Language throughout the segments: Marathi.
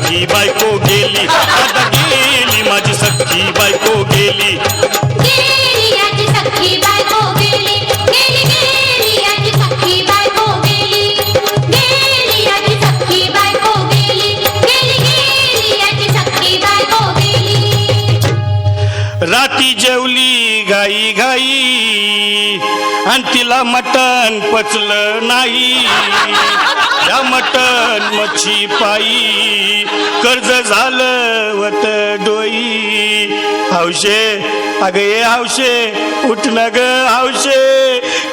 सख्खी बायको गेली, दादा गेली माझी सख्खी बायको गेली, गेली याची सख्खी बायको गेली, गेली गेली याची सख्खी बायको गेली, गेली याची सख्खी बायको गेली, गेली गेली याची सख्खी बायको गेली. राती जेवली घाई घाई आणि तिला मटण पचलं नाही, या मटण मच्छी पायी कर्ज झालं वत डोई. हौशे अगं ये हौशे उठ ना ग हौशे,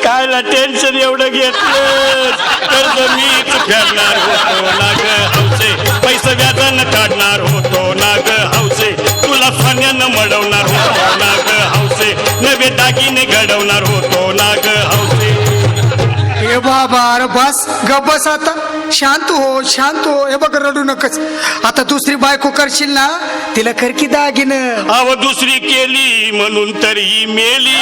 कायला टेन्शन एवढं घेतलं, कर्ज मीच फेडणार होतो ना ग हौशे, पैसे व्याजानं काढणार होतो ना ग हौशे, तुला सोन्यानं मडवणार होतो ना ग हौशे, नवे दागिने घडवणार होतो ना ग हौशे. हे बाबा अरे बस गप बस आता, शांत हो. हे बघ रडू नकच, आता दुसरी बायको करशील ना तिला कर की दागिनं. अव दुसरी केली म्हणून तरी मेली,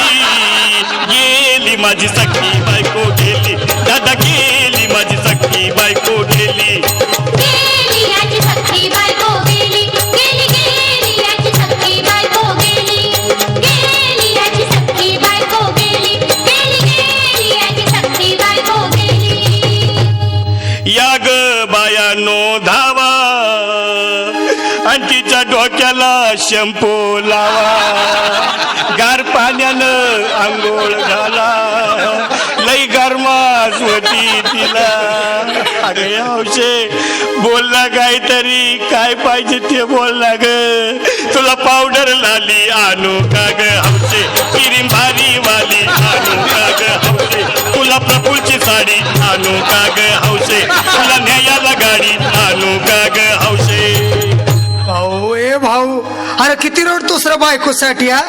गेली माझी सख्खी बायको गेली, दादा गेली माझी सख्खी बायको गेली, गेली याची सख्खी बायको गेली, गेली गेली याची सख्खी बायको गेली, गेली याची सख्खी बायको गेली, गेली गेली याची सख्खी बायको गेली. या ग बायानो धावा आणि तिच्या डोक्याला शॅम्पू लावा, गार पाण्यानं आंघोळ घाला, लई गरमास होती तिला. अरे हौशे बोलला काहीतरी, काय पाहिजे ते बोलला ग, तुला पावडर लाली आणू का ग हौशे, क्रीम भारी वाली आणू का ग हौशे, तुला प्रफुलची साडी आणू का ग हौशे, तुला न्यायाला गाडी आणू का ग हौशे. भाऊ ए भाऊ अरे किती रडतोस रे बायकोसाठी हा.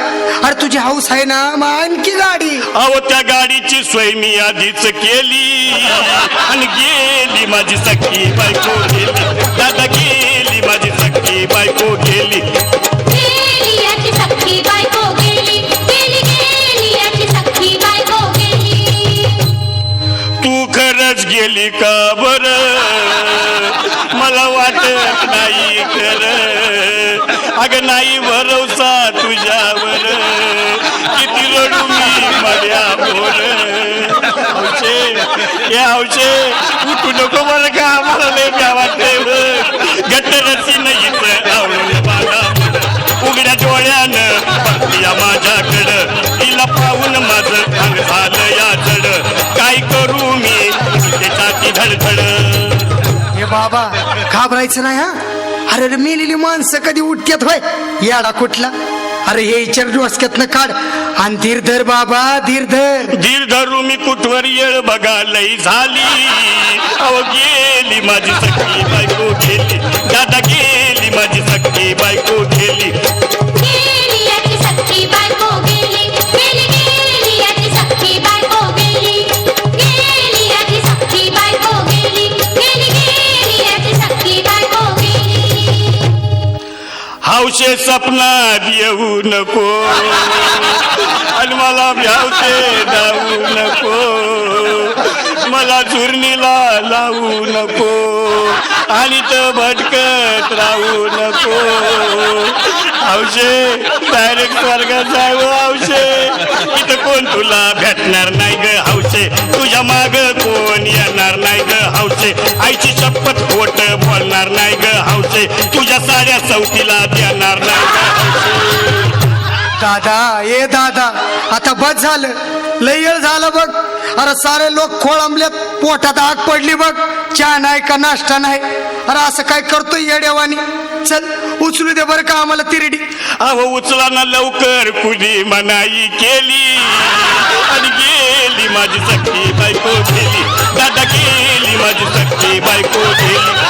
अरे तुझी हौस आहे ना मग आणखी गाडी. अहो त्या गाडीची सोय मी आधीच केली आणि गेली माझी सख्खी बायको गेली, दादा गेली माझी सख्खी बायको गेली, गेली याची सख्खी बायको गेली, गेली गेली याची सख्खी बायको गेली. तू खरंच गेली का बर, मला वाटत नाही खरं, अगं नाही भरोसा तुझ्यावर, किती रडू मी माझ्या बोर. हौशे हे हौशे उठू नको बरं का, मला लय भ्या वाटते, गट्टरची नाही आवडून मला उघड्या डोळ्यानं बघल्या माझ्याकडं, तिला पाहून माझं अंग झालं या जड, काय करू मी त्याची धडधड. हे बाबा घाबरायचं नाही हा. अरे रे मेलेली माणसं कधी उठतात होय याडा कुठला. अरे हे विचार डोसक्यातनं काढ आणि धीर धर बाबा धीर धर. धीर धरू मी कुठवर येळ बघा लई झाली, अहो गेली माझी सख्खी बायको गेली, दादा गेली माझी सख्खी बायको गेली, गेली याची सख्खी बायको गेली, गेली गेली याची सख्खी बायको गेली, गेली याची सख्खी बायको गेली, गेली गेली याची सख्खी बायको गेली. हौशे सपनात येऊ नको आणि मला भ्यावते धावू नको, मला झुरणीला लावू नको आणि तर भटकत राहू नको. हौशे डायरेक्ट स्वर्गात जाऊ हौशे, इथं कोण तुला भेटणार नाही ग हौशे, तुझ्या माग कोण येणार नाही ग हौशे, आईची शपथ खोट बोलणार नाही ग हौशे, तुझ्या साड्या चौकीला देणार नाही ग हौशे. दादा ए दादा आता बस झालं, लय वेळ झालं बघ. अरे सारे लोक खोळंबल्यात, पोटात आग पडली बघ, चहा नाही का नाश्ता नाही. अरे असं काय करतोय येड्यावानी, चल उचलू दे बरं का आम्हाला तिरडी. अहो उचला ना लवकर, कुणी मनाई केली आणि गेली माझी सख्खी बायको गेली, दादा गेली माझी सख्खी बायको गेली,